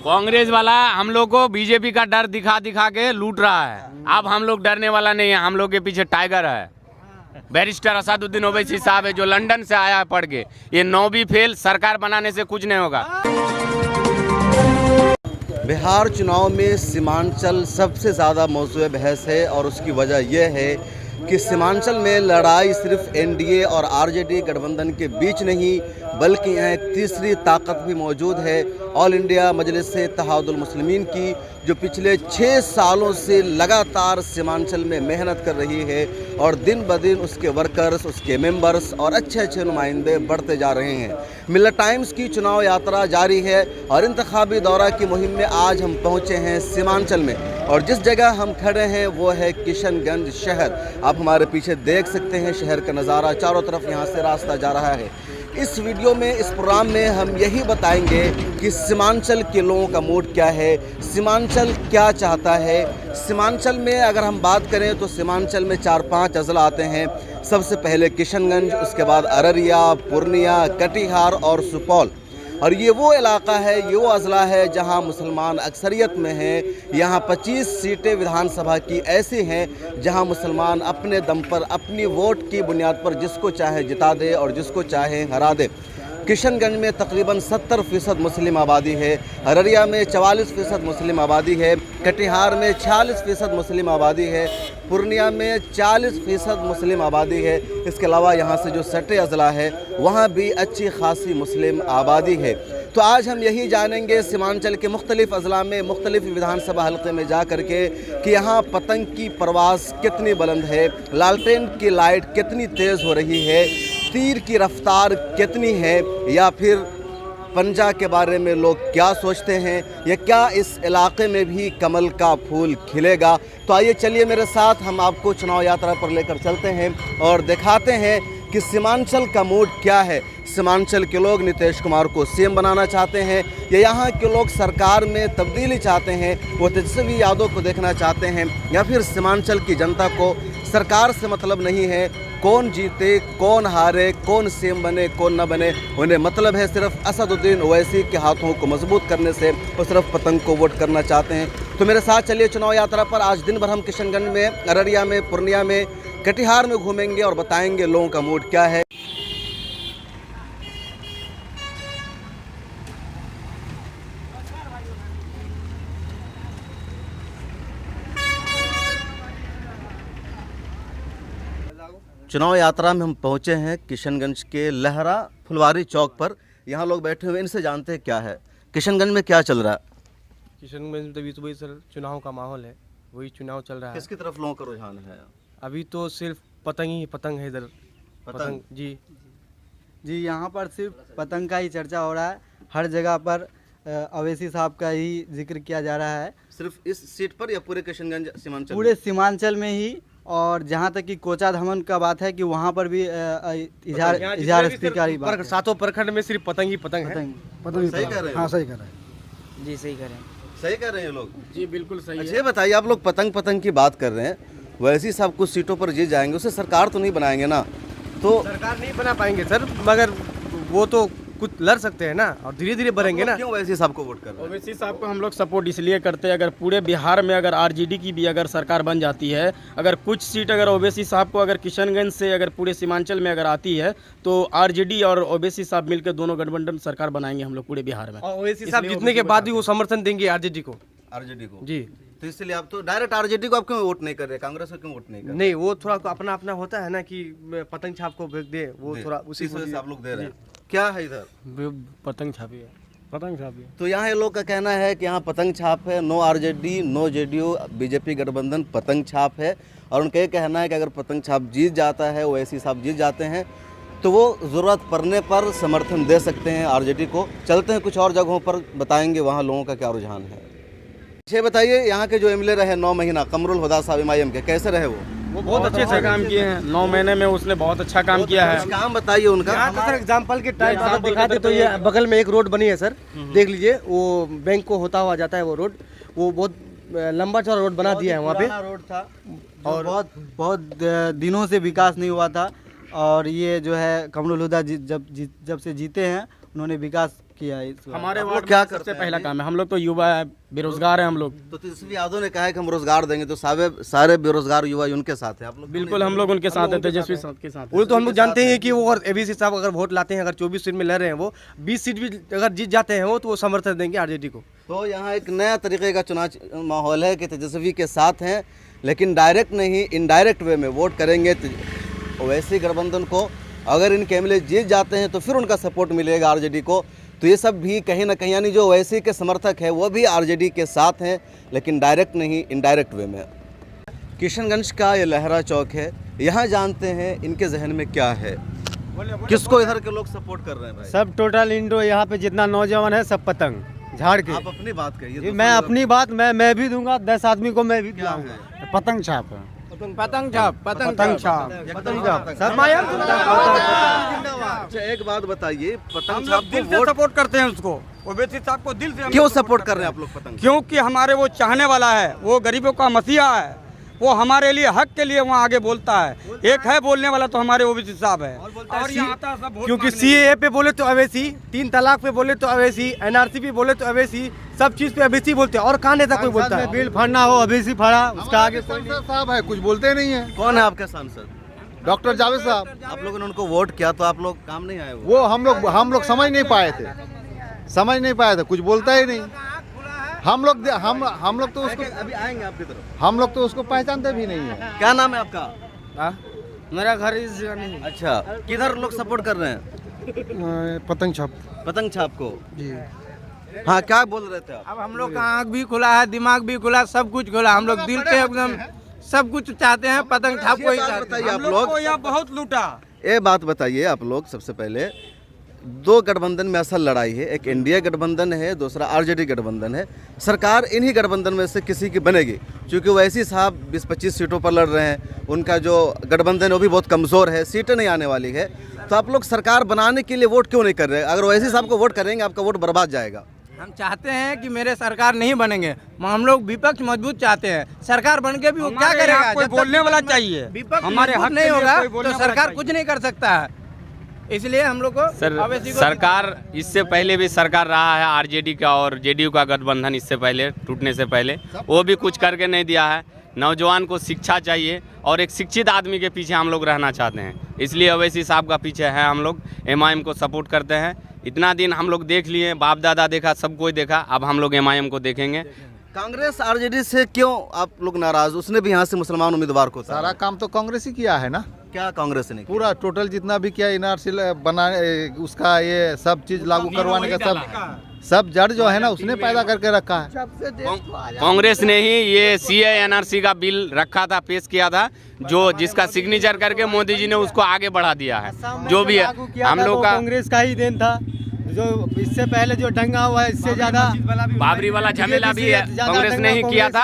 कांग्रेस वाला हम लोग को बीजेपी का डर दिखा दिखा के लूट रहा है। अब हम लोग डरने वाला नहीं है, हम लोग के पीछे टाइगर है। बैरिस्टर असदुद्दीन ओवैसी साहब है जो लंदन से आया है पढ़ के। ये 9वीं फेल, सरकार बनाने से कुछ नहीं होगा। बिहार चुनाव में सीमांचल सबसे ज़्यादा मौजूद बहस है और उसकी वजह यह है कि सीमांचल में लड़ाई सिर्फ एनडीए और आरजेडी गठबंधन के बीच नहीं बल्कि यहाँ एक तीसरी ताकत भी मौजूद है, ऑल इंडिया मजलिस-ए-इत्तेहादुल मुस्लिमीन की, जो पिछले 6 सालों से लगातार सीमांचल में मेहनत कर रही है और दिन ब दिन उसके वर्कर्स, उसके मेंबर्स और अच्छे नुमाइंदे बढ़ते जा रहे हैं। मिल्लत टाइम्स की चुनाव यात्रा जारी है और इंतखाबी दौरा की मुहिम में आज हम पहुँचे हैं सीमांचल में और जिस जगह हम खड़े हैं वो है किशनगंज शहर। आप हमारे पीछे देख सकते हैं शहर का नज़ारा, चारों तरफ यहाँ से रास्ता जा रहा है। इस वीडियो में, इस प्रोग्राम में हम यही बताएंगे कि सीमांचल के लोगों का मूड क्या है, सीमांचल क्या चाहता है। सीमांचल में अगर हम बात करें तो सीमांचल में 4-5 अजला आते हैं। सबसे पहले किशनगंज, उसके बाद अररिया, पूर्णिया, कटिहार और सुपौल। और ये वो इलाका है, ये वो अजला है जहां मुसलमान अक्सरियत में हैं। यहाँ 25 सीटें विधानसभा की ऐसी हैं जहां मुसलमान अपने दम पर, अपनी वोट की बुनियाद पर जिसको चाहे जिता दे और जिसको चाहे हरा दे। किशनगंज में तकरीबन 70% मुस्लिम आबादी है, अररिया में 44% मुस्लिम आबादी है, कटिहार में 46% मुस्लिम आबादी है, पूर्णिया में 40% मुस्लिम आबादी है। इसके अलावा यहाँ से जो सटे अजला है वहाँ भी अच्छी खासी मुस्लिम आबादी है। तो आज हम यही जानेंगे सीमांचल के मुख्तलिफ अजला में, मुख्तलिफ विधानसभा हल्के में जा कर के कि यहाँ पतंग की परवाज़ कितनी बुलंद है, लालटेन की लाइट कितनी तेज़ हो रही है, तीर की रफ्तार कितनी है, या फिर पंजा के बारे में लोग क्या सोचते हैं, या क्या इस इलाके में भी कमल का फूल खिलेगा। तो आइए चलिए मेरे साथ, हम आपको चुनाव यात्रा पर लेकर चलते हैं और दिखाते हैं कि सीमांचल का मूड क्या है। सीमांचल के लोग नीतीश कुमार को सीएम बनाना चाहते हैं या यहाँ के लोग सरकार में तब्दीली चाहते हैं, वो तेजस्वी यादव को देखना चाहते हैं, या फिर सीमांचल की जनता को सरकार से मतलब नहीं है, कौन जीते कौन हारे, कौन सीएम बने कौन न बने, उन्हें मतलब है सिर्फ असदुद्दीन ओवैसी के हाथों को मजबूत करने से, वो सिर्फ पतंग को वोट करना चाहते हैं। तो मेरे साथ चलिए चुनाव यात्रा पर। आज दिन भर हम किशनगंज में, अररिया में, पूर्णिया में, कटिहार में घूमेंगे और बताएंगे लोगों का मूड क्या है। चुनाव यात्रा में हम पहुंचे हैं किशनगंज के लहरा फुलवारी चौक पर। यहाँ लोग बैठे हुए, इनसे जानते हैं क्या है किशनगंज में क्या चल रहा है। किशनगंज में तो वही सर चुनाव का माहौल है, वही चुनाव चल रहा है। किसकी तरफ लोगों का रुझान है? अभी तो सिर्फ पतंग ही पतंग है इधर। पतंग जी यहाँ पर सिर्फ पतंग का ही चर्चा हो रहा है। हर जगह पर ओवैसी साहब का ही जिक्र किया जा रहा है। सिर्फ इस सीट पर या पूरे किशनगंज सीमांचल? पूरे सीमांचल में ही। और जहाँ तक कि कोचा धमन का बात है कि वहाँ पर भी इजहार इस्तिकारी बात है। सातों प्रखंड में सिर्फ पतंग ही पतंग है। पतंग सही कह रहे हैं? हाँ सही कह रहे हैं जी, सही कह रहे हैं। सही कह रहे हैं लोग? जी बिल्कुल सही अच्छा बताइए, आप लोग पतंग की बात कर रहे हैं, वैसे ही सब कुछ सीटों पर जीत जाएंगे, उससे सरकार तो नहीं बनाएंगे ना? तो सरकार नहीं बना पाएंगे सर, मगर वो तो कुछ लड़ सकते हैं ना और धीरे धीरे बढ़ेंगे ना। क्यों वैसे सबको वोट कर रहे हैं? ओवैसी साहब को हम लोग सपोर्ट इसलिए करते हैं, अगर पूरे बिहार में अगर आरजेडी की भी अगर सरकार बन जाती है, अगर कुछ सीट अगर ओवैसी साहब को अगर किशनगंज से अगर पूरे सीमांचल में अगर आती है तो आरजेडी और ओवैसी साहब मिलकर दोनों गठबंधन सरकार बनाएंगे हम लोग पूरे बिहार में। और ओवैसी साहब जीतने के बाद भी वो समर्थन देंगे आरजेडी को। आरजेडी को जी, तो इसलिए आप तो डायरेक्ट आरजेडी को आप क्यों वोट नहीं कर रहे, कांग्रेस को क्यों वोट नहीं कर रहे? नहीं, वो थोड़ा अपना अपना होता है ना कि पतंग छाप को भेज दे, वो थोड़ा उसी वजह से आप लोग दे रहे हैं। क्या है इधर? पतंग छापी है, पतंग छापी है। तो यहाँ लोग का कहना है कि यहाँ पतंग छाप है, no RJD no JDU BJP गठबंधन पतंग छाप है। और उनका ये कहना है कि अगर पतंग छाप जीत जाता है, ओवैसी साहब जीत जाते हैं, तो वो ज़रूरत पड़ने पर समर्थन दे सकते हैं आरजेडी को। चलते हैं कुछ और जगहों पर, बताएंगे वहाँ लोगों का क्या रुझान है। ये बताइए, यहाँ के जो एमएलए रहे 9 महीना, कमरुल हुदा साहब एमआईएम के, कैसे रहे वो? वो बहुत अच्छे से काम किए हैं। 9 महीने में उसने बहुत अच्छा काम किया है। काम बताइए उनका। सर एग्जाम्पल के टाइम दिखा दे तो ये बगल में एक रोड बनी है सर, देख लीजिए, वो बैंक को होता हुआ जाता है वो रोड, वो बहुत लंबा चौड़ा रोड बना दिया है वहाँ पे। रोड था और बहुत दिनों से विकास नहीं हुआ था। और ये जो है कमरुल हुदा जब से जीते हैं, उन्होंने विकास किया है हमारे आप लोग वार्ड क्या में करते सबसे हैं पहला अभी? काम है, हम लोग तो युवा है, बेरोजगार है हम लोग। तो तेजस्वी यादव ने कहा है कि हम रोजगार देंगे, तो सारे बेरोजगार युवा उनके साथ हैं। आप लोग बिल्कुल हम लोग उनके साथ है, तेजस्वी साहब के साथ है। वो तो हम लोग जानते हैं कि वो, अगर एबीसी साहब अगर वोट लाते हैं, अगर 24 सीट में लड़ रहे हैं, वो 20 सीट भी अगर जीत जाते हैं वो, तो वो समर्थन देंगे आरजेडी को। तो यहाँ एक नया तरीके का चुनाव माहौल है कि तेजस्वी के साथ हैं, लेकिन डायरेक्ट नहीं, इनडायरेक्ट वे में वोट करेंगे ओवैसी गठबंधन को। अगर इनके एमएलए जीत जाते हैं तो फिर उनका सपोर्ट मिलेगा आरजेडी को। तो ये सब भी कहीं ना कहीं, यानी जो ओवैसी के समर्थक है वो भी आरजेडी के साथ हैं, लेकिन डायरेक्ट नहीं, इनडायरेक्ट वे में। किशनगंज का ये लहरा चौक है, यहाँ जानते हैं इनके जहन में क्या है, किसको इधर के लोग सपोर्ट कर रहे हैं भाई? सब टोटल इंडो यहाँ पे जितना नौजवान है सब पतंग झाड़ के। आप अपनी बात कहिए। मैं अपनी बात मैं भी दूंगा, 10 आदमी को मैं भी दिलाऊंगा। पतंग छाप पतंग छाप अच्छा एक बात बताइए, पतंग छाप को वोट सपोर्ट करते हैं उसको, ओवैसी साहब को दिल से हम क्यों सपोर्ट कर रहे हैं आप लोग पतंग? क्योंकि हमारे वो चाहने वाला है, वो गरीबों का मसीहा है, वो हमारे लिए हक के लिए वहाँ आगे बोलता है। एक है बोलने वाला तो हमारे ओवैसी साहब है, और यहाँ आता है सब वोट क्योंकि मांगने। सीएए पे बोले तो अवैसी, 3 तलाक पे बोले तो अवैसी, एनआरसी पे बोले तो अवैसी, सब चीज पे अवैसी बोलते हैं। और कहाँ नेता कोई बोलता है? बिल फाड़ना हो अवैसी फाड़ा, उसका आगे कोई नहीं। साहब है, कुछ बोलते नहीं है। कौन है आपके सांसद? डॉक्टर जावेद साहब, आप लोगों ने उनको वोट किया तो आप लोग काम नहीं आए? वो हम लोग समझ नहीं पाए थे, कुछ बोलता ही नहीं। हम लोग तो उसको अभी आएंगे आपकी तरफ। हम लोग तो उसको पहचानते भी नहीं है। क्या नाम है आपका? मेरा घर इस जगह नहीं। अच्छा, किधर लोग सपोर्ट कर रहे हैं? पतंग छाप पतंग छाप को जी। हाँ, क्या बोल रहे थे आप? अब हम लोग का आँख भी खुला है, दिमाग भी खुला, सब कुछ खुला। हम लोग दिल से एकदम सब कुछ चाहते हैं, पतंग छाप को ही चाहते हैं। बताइए आप हम लोग लोग, को यहाँ बहुत लूटा। ये बात बताइए आप लोग। सबसे पहले 2 गठबंधन में असल लड़ाई है, एक एनडीए गठबंधन है, दूसरा आरजेडी गठबंधन है। सरकार इन्हीं गठबंधन में से किसी की बनेगी, क्योंकि ओवैसी साहब 20-25 सीटों पर लड़ रहे हैं। उनका जो गठबंधन है वो भी बहुत कमज़ोर है, सीटें नहीं आने वाली है। तो आप लोग सरकार बनाने के लिए वोट क्यों नहीं कर रहे? अगर ओवैसी साहब को वोट करेंगे आपका वोट बर्बाद जाएगा। हम चाहते हैं कि मेरे सरकार नहीं बनेंगे, हम लोग विपक्ष मजबूत चाहते हैं। सरकार बन के भी वो क्या हमारे करेगा? यहाँ कोई जब तक बोलने वाला विपक्ष चाहिए, विपक्ष हमारे मजबूत हक के नहीं लिए होगा कोई बोलने तो वाला सरकार चाहिए। कुछ नहीं कर सकता है। इसलिए हम लोग को अवैसी को सरकार इससे पहले भी सरकार रहा है, आरजेडी का और जेडीयू का गठबंधन इससे पहले टूटने से पहले, वो भी कुछ करके नहीं दिया है। नौजवान को शिक्षा चाहिए और एक शिक्षित आदमी के पीछे हम लोग रहना चाहते हैं, इसलिए ओवैसी साहब का पीछे है। हम लोग एमआईएम को सपोर्ट करते हैं। इतना दिन हम लोग देख लिए, बाप दादा देखा, सब कोई देखा, अब हम लोग एमआईएम को देखेंगे। कांग्रेस आरजेडी से क्यों आप लोग नाराज? उसने भी यहाँ से मुसलमान उम्मीदवार को सारा काम तो कांग्रेस ही किया है ना। क्या कांग्रेस ने किया? पूरा टोटल जितना भी किया, एनआरसी बनाने, उसका ये सब चीज लागू करवाने का सब जड़ जो है ना उसने पैदा करके रखा है। कांग्रेस ने ही ये सीए एनआरसी का बिल रखा था, पेश किया था, जो जिसका सिग्नेचर करके मोदी जी ने उसको आगे बढ़ा दिया है। जो भी है हम लोग का कांग्रेस का ही देन था। जो इससे पहले जो दंगा हुआ है, इससे ज्यादा बाबरी वाला झमेला भी है, कांग्रेस ने ही किया था।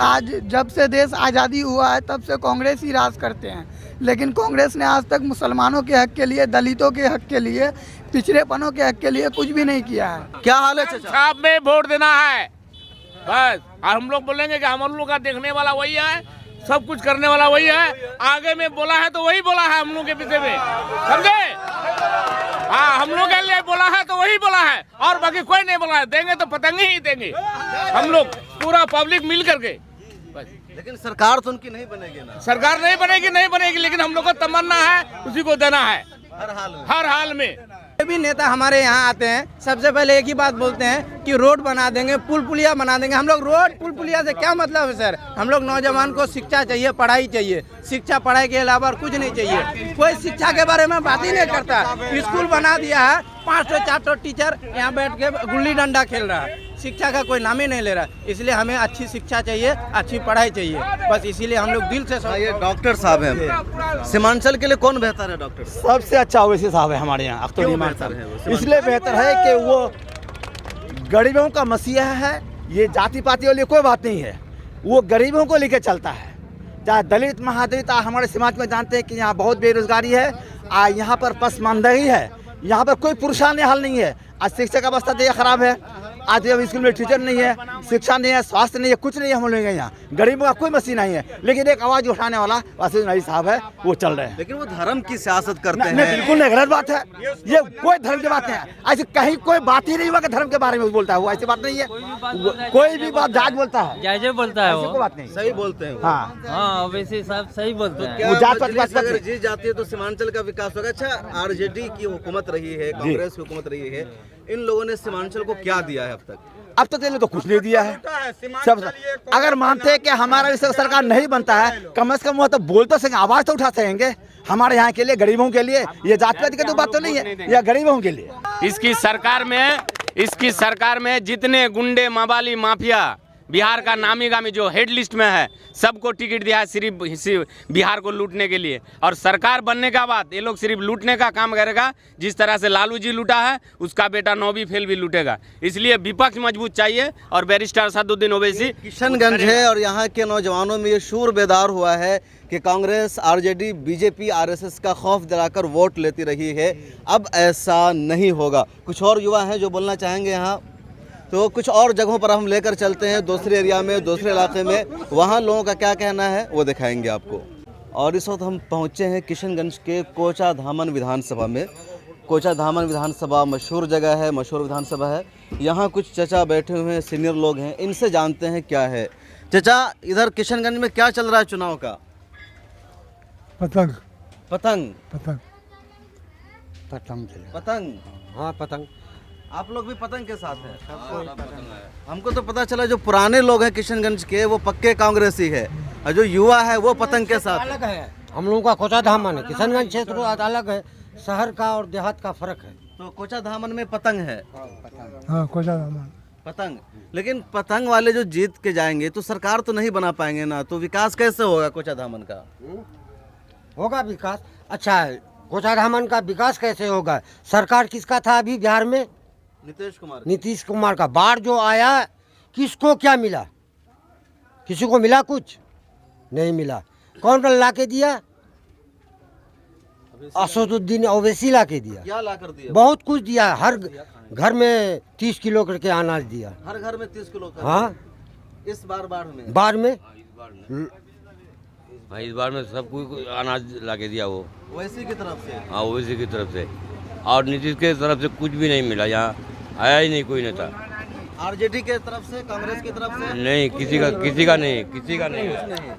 आज जब से देश आज़ादी हुआ है तब से कांग्रेस ही राज करते हैं, लेकिन कांग्रेस ने आज तक मुसलमानों के हक के लिए, दलितों के हक के लिए, पिछड़ेपनों के हक के लिए कुछ भी नहीं किया है। क्या हाल है चाचा? छाप में वोट देना है बस, और हम लोग बोलेंगे कि हम लोग का देखने वाला वही है, सब कुछ करने वाला वही है। आगे में बोला है तो वही बोला है हम लोग के पीछे में, समझे? हाँ, हम लोग के लिए बोला है तो वही बोला है, और बाकी कोई नहीं बोला है। देंगे तो पतंगे ही देंगे हम लोग, पूरा पब्लिक मिल करके। लेकिन सरकार तो उनकी नहीं बनेगी ना। सरकार नहीं बनेगी, लेकिन हम लोग को तमन्ना है, उसी को देना है हर हाल में। भी नेता हमारे यहाँ आते हैं, सबसे पहले एक ही बात बोलते हैं कि रोड बना देंगे, पुल पुलिया बना देंगे। हम लोग रोड पुल पुलिया से क्या मतलब है सर? हम लोग नौजवान को शिक्षा चाहिए, पढ़ाई चाहिए। शिक्षा पढ़ाई के अलावा और कुछ नहीं चाहिए। कोई शिक्षा के बारे में बात ही नहीं करता। स्कूल बना दिया है, 500-400 टीचर यहाँ बैठ के गुल्ली डंडा खेल रहा है, शिक्षा का कोई नाम ही नहीं ले रहा। इसलिए हमें अच्छी शिक्षा चाहिए, अच्छी पढ़ाई चाहिए, बस इसीलिए हम लोग दिल से ये डॉक्टर साहब हैं, सीमांचल के लिए कौन बेहतर है डॉक्टर? सबसे अच्छा ओवैसी साहब है हमारे यहाँ। क्यों बेहतर है वो? इसलिए बेहतर है कि वो गरीबों का मसीहा है। ये जाति पाति वाली कोई बात नहीं है, वो गरीबों को लेकर चलता है। चाहे दलित महादलित, हमारे समाज में जानते हैं कि यहाँ बहुत बेरोजगारी है, यहाँ पर पसमानदगी है, यहाँ पर कोई पुरुषाने हाल नहीं है। आज शिक्षा का अवस्था तो खराब है, आज जब स्कूल में टीचर नहीं है, शिक्षा नहीं है, स्वास्थ्य नहीं है, कुछ नहीं है हम लोग के यहाँ। गरीबों का कोई मसीह नहीं है, लेकिन एक आवाज़ उठाने वाला वासिफ नईम साहब है, वो चल रहे हैं। लेकिन वो धर्म की सियासत करते हैं। नहीं, बिल्कुल नहीं, गलत बात है। ये कोई धर्म की बात नहीं है। ऐसे कहीं कोई बात ही नहीं हुआ कि धर्म के बारे में बोलता है, वो ऐसी बात नहीं है। कोई भी बात जायज बोलता है, जायजे बोलता है ऐसी कोई बात नहीं। सही बोलते हैं वो। हाँ, हाँ वैसे साहब सही बोलते हैं। क्या वो जात पात मजलिस बात अगर नहीं। जीत जाती है तो सीमांचल का विकास होगा? अच्छा, आरजेडी की हुकूमत रही है, कांग्रेस की हुकूमत रही है, इन लोगों ने सीमांचल को क्या दिया है अब तक? अब तो तेल तो कुछ नहीं दिया है। सब अगर मानते हैं कि हमारा इस सरकार नहीं बनता है, कम से कम वो तो बोल तो सकेंगे, आवाज तो उठा सकेंगे हमारे यहाँ के लिए, गरीबों के लिए। ये जात पात की तो बात तो नहीं है, यह गरीबों के लिए। इसकी सरकार में जितने गुंडे मवाली माफिया बिहार का नामी गामी जो हेड लिस्ट में है, सबको टिकट दिया है सिर्फ बिहार को लूटने के लिए। और सरकार बनने का बाद ये लोग सिर्फ लूटने का काम करेगा। जिस तरह से लालू जी लूटा है, उसका बेटा 9वीं फेल भी लूटेगा। इसलिए विपक्ष मजबूत चाहिए और बैरिस्टर असदुद्दीन ओवैसी। किशनगंज है और यहाँ के नौजवानों में ये शूर बेदार हुआ है कि कांग्रेस, आरजेडी, बीजेपी, आरएसएस का खौफ दिलाकर वोट लेती रही है। अब ऐसा नहीं होगा। कुछ और युवा हैं जो बोलना चाहेंगे यहाँ, तो कुछ और जगहों पर हम लेकर चलते हैं, दूसरे एरिया में, दूसरे इलाके में, वहाँ लोगों का क्या कहना है वो दिखाएंगे आपको। और इस वक्त हम पहुँचे हैं किशनगंज के कोचाधामन विधानसभा में। कोचाधामन विधानसभा मशहूर जगह है, मशहूर विधानसभा है। यहाँ कुछ चचा बैठे हुए हैं, सीनियर लोग हैं, इनसे जानते हैं क्या है। चचा, इधर किशनगंज में क्या चल रहा है चुनाव का? पतंग पतंग पतंग पतंग पतंग। हाँ पतंग। आप लोग भी पतंग के साथ हैं? हमको तो पता चला जो पुराने लोग हैं किशनगंज के वो पक्के कांग्रेसी है, और जो युवा है वो पतंग के साथ अलग है। हम लोगों का कोचाधामन है, किशनगंज क्षेत्र अलग है, शहर का और देहात का फर्क है। तो कोचाधामन में पतंग है। हाँ कोचाधामन पतंग। लेकिन पतंग वाले जो जीत के जाएंगे तो सरकार तो नहीं बना पाएंगे ना, तो विकास कैसे होगा कोचाधामन का? होगा विकास। अच्छा है, कोचाधामन का विकास कैसे होगा? सरकार किसका था अभी बिहार में? नीतीश कुमार का। बाढ़ जो आया, किसको क्या मिला? किसी को मिला? कुछ नहीं मिला। कौन ला के दिया? असदुद्दीन ओवैसी ला के दिया। क्या ला कर दिया? बहुत कुछ दिया। हर घर में 30 किलो करके अनाज दिया। हर घर में 30 किलो का? हाँ। इस बार बाढ़ में भाई इस बार में सब कुछ अनाज ला के दिया वो ओवैसी की तरफ से। हाँ, ओवैसी की तरफ से। और नीतीश के तरफ से कुछ भी नहीं मिला, यहाँ आया ही नहीं कोई नेता। आरजेडी के तरफ से, कांग्रेस की तरफ से नहीं, किसी का नहीं।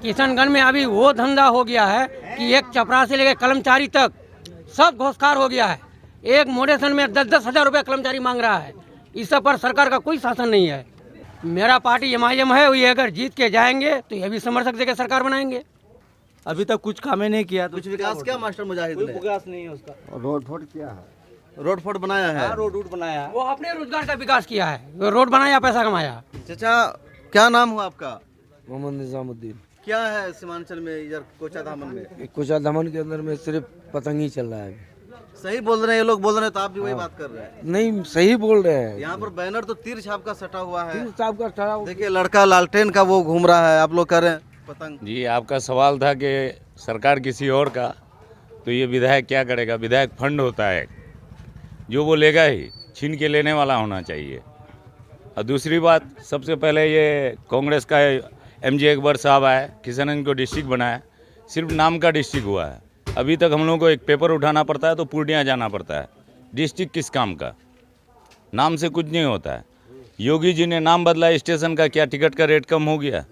किशनगंज में अभी वो धंधा हो गया है कि एक चपरा से लेकर कर्मचारी तक सब घोषकार हो गया है। एक मोडेशन में 10-10 हजार रुपये कर्मचारी मांग रहा है। इस सब पर सरकार का कोई शासन नहीं है। मेरा पार्टी MIM है, ये अगर जीत के जाएंगे तो ये भी समर्थक देकर सरकार बनाएंगे। अभी तक कुछ काम ही नहीं किया। कुछ विकास क्या मास्टर मुजाहिद ने? विकास नहीं है उसका। रोड फोड़ किया है। रोड फोड बनाया है? रोड बनाया है। वो अपने रोजगार का विकास किया है, वो रोड बनाया, पैसा कमाया। चाचा, क्या नाम हुआ आपका? मोहम्मद निजामुद्दीन। क्या है सीमांचल में, इधर कोचाधामन में? कोचाधामन के अंदर में सिर्फ पतंग ही चल रहा है। सही बोल रहे हैं ये लोग, बोल रहे हैं तो आप भी वही बात कर रहे हैं। नहीं, सही बोल रहे हैं। यहाँ पर बैनर तो तीर छाप का सटा हुआ है। साहब का ठहरा। देखिए लड़का लालटेन का वो घूम रहा है, आप लोग कर रहे हैं पतंग। जी, आपका सवाल था कि सरकार किसी और का, तो ये विधायक क्या करेगा? विधायक फंड होता है, जो वो लेगा ही, छीन के लेने वाला होना चाहिए। और दूसरी बात, सबसे पहले ये कांग्रेस का MJ अकबर साहब आए, किशनगंज को डिस्ट्रिक्ट बनाया, सिर्फ नाम का डिस्ट्रिक्ट हुआ है। अभी तक हम लोगों को एक पेपर उठाना पड़ता है तो पूर्णिया जाना पड़ता है। डिस्ट्रिक्ट किस काम का? नाम से कुछ नहीं होता है। योगी जी ने नाम बदला स्टेशन का, क्या टिकट का रेट कम हो गया?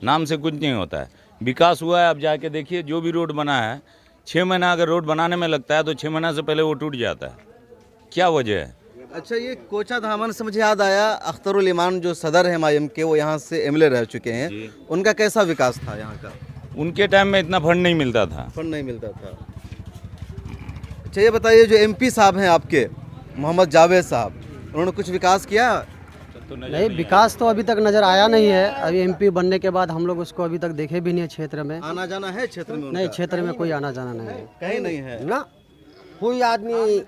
नाम से कुछ नहीं होता है। विकास हुआ है, आप जाके देखिए, जो भी रोड बना है, 6 महीना अगर रोड बनाने में लगता है तो 6 महीना से पहले वो टूट जाता है। क्या वजह है? अच्छा, ये कोचाधामन से मुझे याद आया, अख्तरुल ईमान जो सदर है MIM के, वो यहाँ से MLA रह चुके हैं। उनका कैसा विकास था यहाँ का? उनके टाइम में इतना फंड नहीं मिलता था। फंड नहीं मिलता था। अच्छा, ये बताइए, जो MP साहब हैं आपके, मोहम्मद जावेद साहब, उन्होंने कुछ विकास किया? नहीं, विकास तो अभी तक नजर आया नहीं है। अभी MP बनने के बाद हम लोग उसको अभी तक देखे भी नहीं है क्षेत्र में। आना जाना है क्षेत्र में उनका? नहीं, क्षेत्र में कोई आना जाना नहीं है। कहीं नहीं है ना। कोई आदमी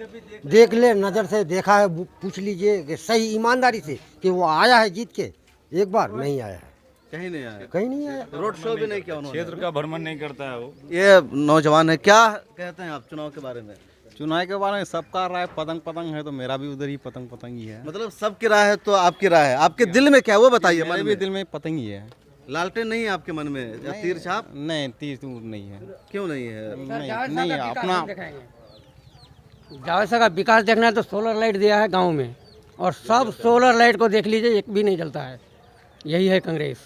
देख ले, नज़र से देखा है, पूछ लीजिए कि सही ईमानदारी से कि वो आया है जीत के, एक बार नहीं आया है। कहीं नहीं आया? कहीं नहीं आया। रोड शो भी नहीं किया उन्होंने? क्षेत्र का भ्रमण नहीं करता है वो। ये नौजवान है, क्या कहते हैं आप चुनाव के बारे में? चुनाव के बारे में सबका राय पतंग पतंग है, तो मेरा भी उधर ही पतंग पतंग ही है। मतलब सबकी राय है तो आपकी राय है, आपके दिल में क्या है वो बताइए। मेरे मन भी में दिल में पतंग ही है। लालटेन नहीं है आपके मन में या तीर छाप? नहीं, तीर तूर नहीं है। क्यों नहीं है? नहीं है अपना। जावेद साहब का विकास देखना है तो सोलर लाइट दिया है गांव में, और सब सोलर लाइट को देख लीजिए, एक भी नहीं जलता है। यही है कांग्रेस।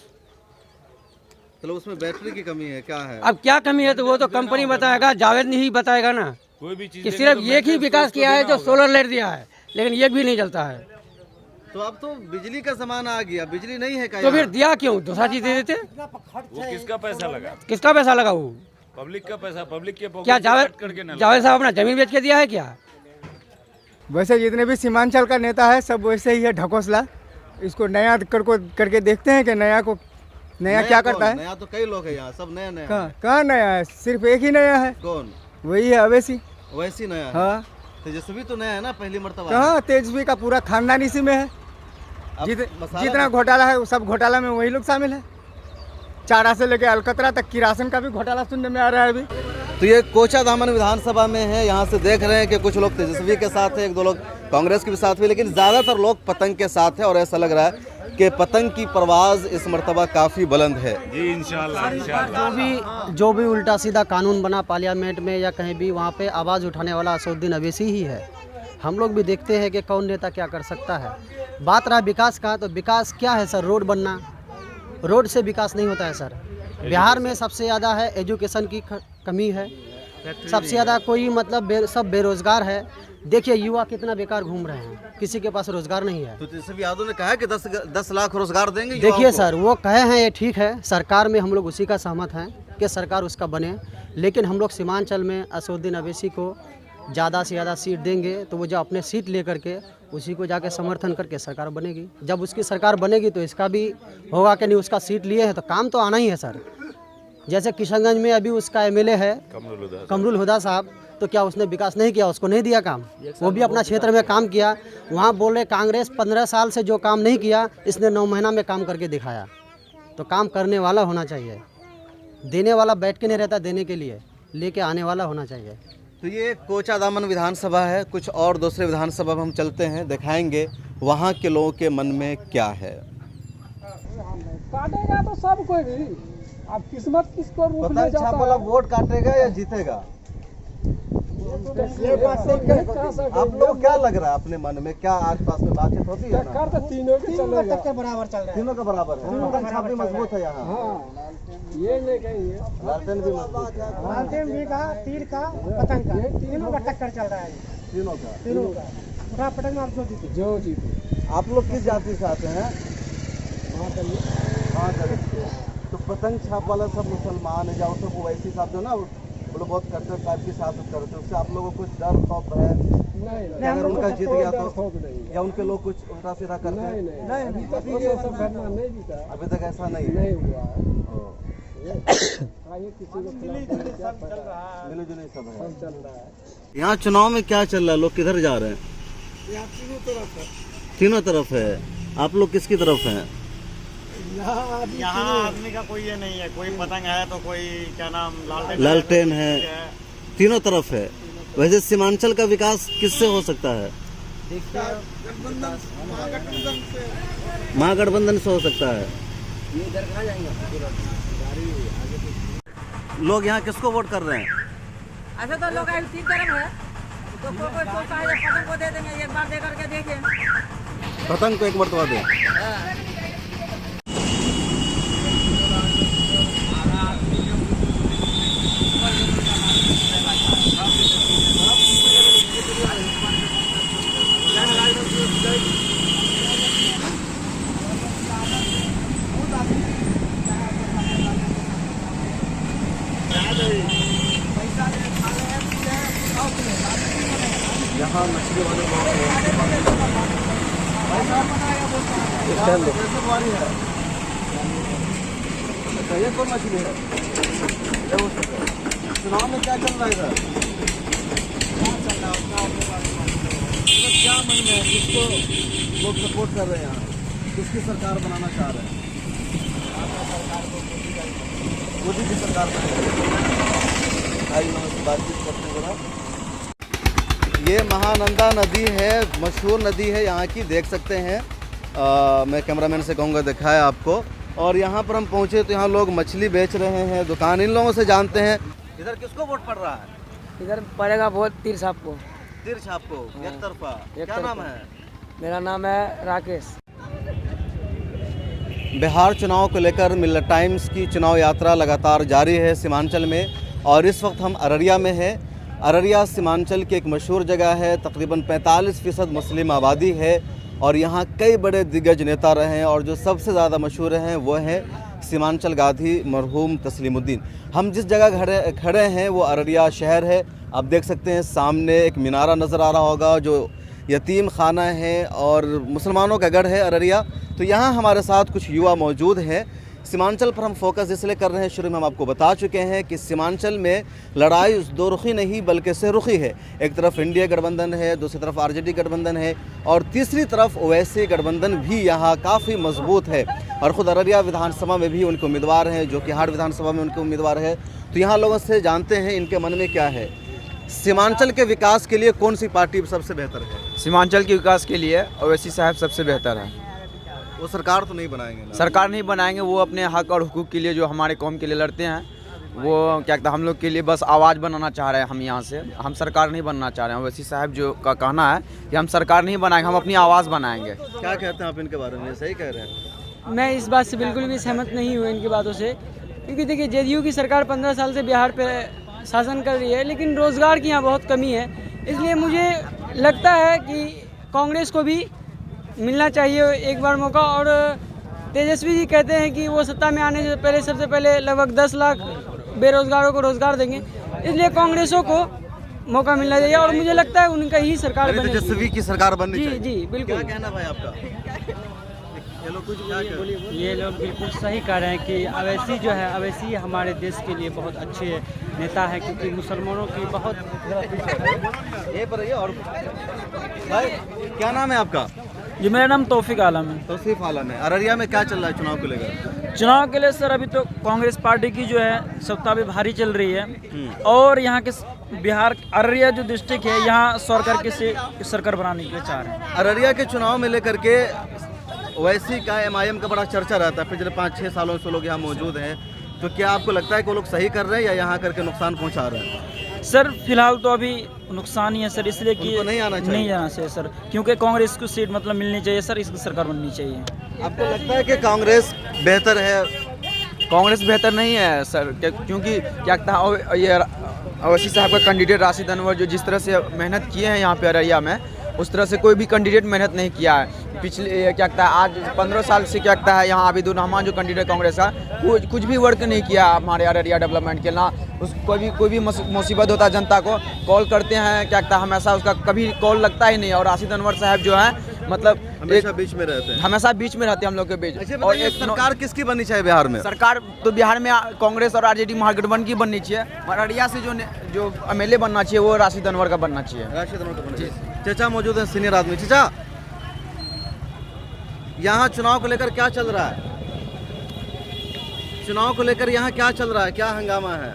मतलब उसमें बैटरी की कमी है, क्या है? अब क्या कमी है तो वो तो कंपनी बताएगा, जावेद नहीं बताएगा ना। कोई भी चीज कि सिर्फ एक ही विकास किया है जो सोलर लाइट दिया है, लेकिन एक भी नहीं जलता है। तो अब तो बिजली का सामान आ गया, बिजली नहीं है क्या? तो फिर दिया क्यों? दूसरा चीज दे देते। वो किसका पैसा लगा? किसका पैसा लगा? वो पब्लिक का पैसा, पब्लिक के क्या जावेद साहब अपना जमीन बेच के दिया है क्या? वैसे जितने भी सीमांचल का नेता है सब वैसे ही है ढकोसला। इसको नया करके देखते हैं कि नया क्या करता है। नया तो कई लोग हैं यहाँ, सब नया नया। कहाँ नया है? सिर्फ एक ही नया है। कौन? वही है अवैसी। वैसी नया है? हाँ। तेजस्वी तो नया है ना, पहली मर्तबा। कहाँ? तेजस्वी का पूरा खानदान इसी में है। जितना घोटाला है वो सब घोटाला में वही लोग शामिल है। चारा से लेके अलकतरा तक की राशन का भी घोटाला सुनने में आ रहा है अभी। तो ये कोचाधामन विधानसभा में है, यहाँ से देख रहे हैं कि कुछ लोग तेजस्वी के साथ है, एक दो लोग कांग्रेस के भी साथ हुए, लेकिन ज़्यादातर लोग पतंग के साथ है। और ऐसा लग रहा है कि पतंग की परवाज़ इस मर्तबा काफ़ी बुलंद है। जी इंशाल्लाह। जो भी उल्टा सीधा कानून बना पार्लियामेंट में या कहीं भी, वहाँ पे आवाज़ उठाने वाला असदुद्दीन अवैसी ही है। हम लोग भी देखते हैं कि कौन नेता क्या कर सकता है। बात रहा विकास का, तो विकास क्या है सर? रोड बनना। रोड से विकास नहीं होता है सर। बिहार में सबसे ज़्यादा है एजुकेशन की कमी है, सबसे ज़्यादा कोई मतलब सब बेरोज़गार है। देखिए युवा कितना बेकार घूम रहे हैं, किसी के पास रोज़गार नहीं है। तो तेजस्वी यादव ने कहा है कि 10 लाख रोजगार देंगे। देखिए सर, वो कहे हैं ये ठीक है, सरकार में हम लोग उसी का सहमत हैं कि सरकार उसका बने, लेकिन हम लोग सीमांचल में असदुद्दीन अवैसी को ज़्यादा से ज़्यादा सीट देंगे तो वो जो अपने सीट ले करके उसी को जाके समर्थन करके सरकार बनेगी। जब उसकी सरकार बनेगी तो इसका भी होगा कि नहीं, उसका सीट लिए हैं तो काम तो आना ही है सर। जैसे किशनगंज में अभी उसका एमएलए है कमरुल हुदा साहब, तो क्या उसने विकास नहीं किया? उसको नहीं दिया काम? वो भी अपना क्षेत्र में काम किया। वहाँ बोले कांग्रेस 15 साल से जो काम नहीं किया, इसने 9 महीना में काम करके दिखाया। तो काम करने वाला होना चाहिए, देने वाला बैठ के नहीं रहता, देने के लिए लेके आने वाला होना चाहिए। तो ये कोचाधामन विधानसभा है, कुछ और दूसरे विधानसभा में हम चलते हैं, दिखाएंगे वहाँ के लोगों के मन में क्या है। काटेगा तो सब कोई भी, अब किस्मत किसको पतंग छाप वाला वोट काटेगा या जीतेगा? आप लोग क्या लग रहा है अपने मन में, क्या आसपास में बातचीत होती है ना? तीनों के बराबर चल रहा है। तीनों का बराबर है। पतंग छाप भी मजबूत है यहाँ। ये नहीं कहेंगे, लालटेन भी मजबूत है। लालटेन भी का, तीर का, पतंग का, तीनों का टक्कर चल रहा है। तीनों का उठा पटंग आप जो जीते। आप लोग किस जाति से आते हैं? तो पतंग छाप वाला सब मुसलमान है, जाओ सब वैसी साहब जो ना वो लोग बहुत कट्टर टाइप की साथ करते हैं, उससे आप लोगों को कुछ डर खौफ है? नहीं, अगर उनका जीत गया तो, या उनके लोग कुछ उल्टा सीधा करते हैं? नहीं, अभी तक ऐसा नहीं हुआ। मिले जुले सब है। यहाँ चुनाव में क्या चल रहा है? लोग किधर जा रहे हैं? तीनों तरफ है। आप लोग किसकी तरफ हैं? यहाँ आदमी का कोई ये नहीं है, कोई पतंग है तो कोई क्या नाम लालटेन है, तीनों तरफ है। वैसे सीमांचल का विकास किससे हो सकता है? महागठबंधन से हो सकता है। लोग यहाँ किसको वोट कर रहे हैं? ऐसे तो लोग तीन तरफ है, तो कोई सोचता है पतंग को दे देंगे, एक बार दे करके देखें। पतंग को एक मरतबा दें। यहाँ मछली वाले ये कौन मछली है? चुनाव में क्या चल रहा है इधर? क्या मन में है, किसको लोग सपोर्ट कर रहे हैं? यहाँ किसकी सरकार बनाना चाह रहे हैं? मोदी की सरकार। बातचीत करते हैं। ये महानंदा नदी है, मशहूर नदी है यहाँ की, देख सकते हैं। मैं कैमरामैन से कहूँगा दिखाए आपको। और यहाँ पर हम पहुँचे तो यहाँ लोग मछली बेच रहे हैं, दुकान। इन लोगों से जानते हैं इधर किसको वोट पड़ रहा है। इधर पड़ेगा वोट तीर साहब को। तीर छाप को, एक तरफा। क्या नाम है? मेरा नाम है राकेश। बिहार चुनाव को लेकर मिलत टाइम्स की चुनाव यात्रा लगातार जारी है सीमांचल में, और इस वक्त हम अररिया में हैं। अररिया सीमांचल की एक मशहूर जगह है, तकरीबन 45% मुस्लिम आबादी है, और यहाँ कई बड़े दिग्गज नेता रहे हैं, और जो सबसे ज़्यादा मशहूर हैं वो हैं सीमांचल गांधी मरहूम तस्लीमुद्दीन। हम जिस जगह खड़े हैं वो अररिया शहर है। आप देख सकते हैं सामने एक मीनारा नज़र आ रहा होगा जो यतीम खाना है और मुसलमानों का गढ़ है अररिया। तो यहाँ हमारे साथ कुछ युवा मौजूद हैं। सीमांचल पर हम फोकस इसलिए कर रहे हैं, शुरू में हम आपको बता चुके हैं कि सीमांचल में लड़ाई दो रुखी नहीं बल्कि सहरुखी है। एक तरफ इंडिया गठबंधन है, दूसरी तरफ आरजेडी गठबंधन है, और तीसरी तरफ ओवैसी गठबंधन भी यहाँ काफ़ी मजबूत है। और ख़ुद अररिया विधानसभा में भी उनके उम्मीदवार हैं, जो कि हाड़ विधानसभा में उनके उम्मीदवार है। तो यहाँ लोगों से जानते हैं इनके मन में क्या है। सीमांचल के विकास के लिए कौन सी पार्टी सबसे बेहतर है? सीमांचल के विकास के लिए ओवैसी साहब सबसे बेहतर है। वो सरकार तो नहीं बनाएंगे ना? सरकार नहीं बनाएंगे, वो अपने हक और हुकूक के लिए जो हमारे कौम के लिए लड़ते हैं, वो क्या कहता है, हम लोग के लिए बस आवाज़ बनाना चाह रहे हैं। हम यहाँ से हम सरकार नहीं बनना चाह रहे हैं। ओवैसी साहब जो का कहना है कि हम सरकार नहीं बनाएंगे, हम अपनी आवाज़ बनाएंगे। क्या कहते हैं आप इनके बारे में? सही कह रहे हैं? मैं इस बात से बिल्कुल भी सहमत नहीं हूँ इनकी बातों से, क्योंकि देखिए जेडीयू की सरकार 15 साल से बिहार पे शासन कर रही है, लेकिन रोज़गार की यहाँ बहुत कमी है। इसलिए मुझे लगता है कि कांग्रेस को भी मिलना चाहिए एक बार मौका। और तेजस्वी जी कहते हैं कि वो सत्ता में आने से पहले सबसे पहले लगभग 10 लाख बेरोजगारों को रोजगार देंगे, इसलिए कांग्रेसों को मौका मिलना चाहिए, और मुझे लगता है उनका ही सरकार बनेगी। तेजस्वी की सरकार बननी चाहिए। जी बिल्कुल। क्या कहना भाई आपका? ये लोग बिल्कुल सही कह रहे हैं कि अवैसी जो है, अवैसी हमारे देश के लिए बहुत अच्छे नेता है, क्योंकि मुसलमानों की बहुत। ये पर और भाई क्या नाम है आपका? जी मेरा नाम तौफीक आलम है। तौफीक आलम है। अररिया में क्या चल रहा है चुनाव को लेकर? चुनाव के लिए सर अभी तो कांग्रेस पार्टी की जो है सत्ता भी भारी चल रही है, और यहाँ के बिहार अररिया जो डिस्ट्रिक्ट है, यहाँ सरकार के सरकार बनाने के लिए चाह रहे हैं। अररिया के चुनाव में लेकर के ओवैसी का MIM का बड़ा चर्चा रहता है। पिछले 5-6 सालों से लोग यहाँ मौजूद हैं, तो क्या आपको लगता है कि वो लोग सही कर रहे हैं या यहाँ करके नुकसान पहुँचा रहे हैं? सर फिलहाल तो अभी नुकसान ही है सर, इसलिए कि नहीं आना चाहिए सर, क्योंकि कांग्रेस को सीट मतलब मिलनी चाहिए सर, इसकी सरकार बननी चाहिए। आपको लगता है कि कांग्रेस बेहतर है? कांग्रेस बेहतर नहीं है सर, क्योंकि क्या कहता है, ये ओवैसी साहब का कैंडिडेट राशिद अनवर जो जिस तरह से मेहनत किए हैं यहाँ पे अररिया में, उस तरह से कोई भी कैंडिडेट मेहनत नहीं किया है। पिछले क्या कहता है, आज 15 साल से क्या कहता है, यहाँ आबिदुर रहमान जो कैंडिडेट कांग्रेस का, कुछ भी वर्क नहीं किया हमारे अररिया डेवलपमेंट के ना। कोई भी मुसीबत होता है जनता को कॉल करते हैं, क्या कहता है, हमेशा उसका कभी कॉल लगता ही नहीं। और राशिद अनवर साहब जो है मतलब हमेशा बीच में रहते हैं, हमेशा बीच में रहते हैं हम लोग के बीच। और एक सरकार किसकी बननी चाहिए बिहार में? सरकार तो बिहार में कांग्रेस और आरजेडी महागठबंधन की बननी चाहिए। अररिया से जो MLA बनना चाहिए वो राशिद अनवर का बनना चाहिए। राशिद अनवर का बनना चाहिए। चाचा मौजूद है, सीनियर आदमी। चाचा, यहाँ चुनाव को लेकर क्या चल रहा है? चुनाव को लेकर यहाँ क्या चल रहा है? क्या हंगामा है?